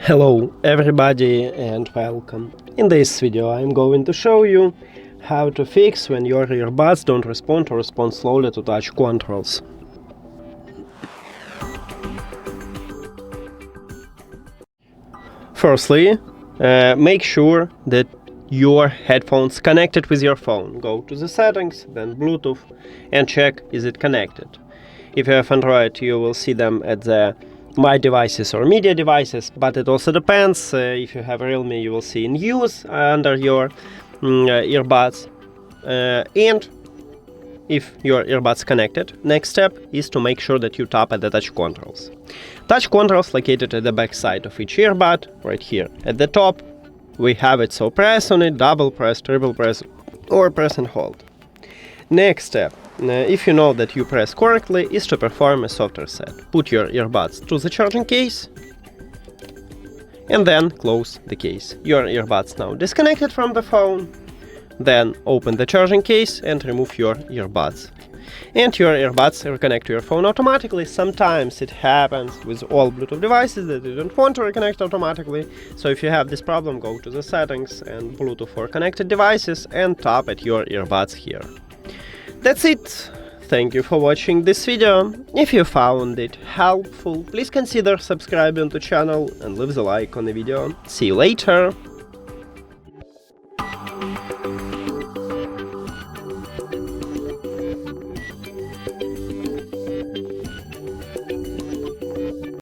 Hello everybody and welcome. In this video I'm going to show you how to fix when your earbuds don't respond or respond slowly to touch controls. Firstly, make sure that your headphones connected with your phone. Go to the settings, then Bluetooth, and check is it connected. If you have Android, you will see them at the My Devices or Media Devices, but it also depends. If you have Realme, you will see in Use under your earbuds. And if your earbuds connected, next step is to make sure that you tap at the touch controls. Touch controls located at the back side of each earbud, right here at the top. We have it, so press on it, double press, triple press, or press and hold. Next step, if you know that you press correctly, is to perform a soft reset. Put your earbuds to the charging case and then close the case. Your earbuds now disconnected from the phone. Then open the charging case and remove your earbuds. And your earbuds reconnect to your phone automatically. Sometimes it happens with all Bluetooth devices that you don't want to reconnect automatically. So if you have this problem, go to the settings and Bluetooth for connected devices and tap at your earbuds here. That's it. Thank you for watching this video. If you found it helpful, please consider subscribing to the channel and leave the like on the video. See you later.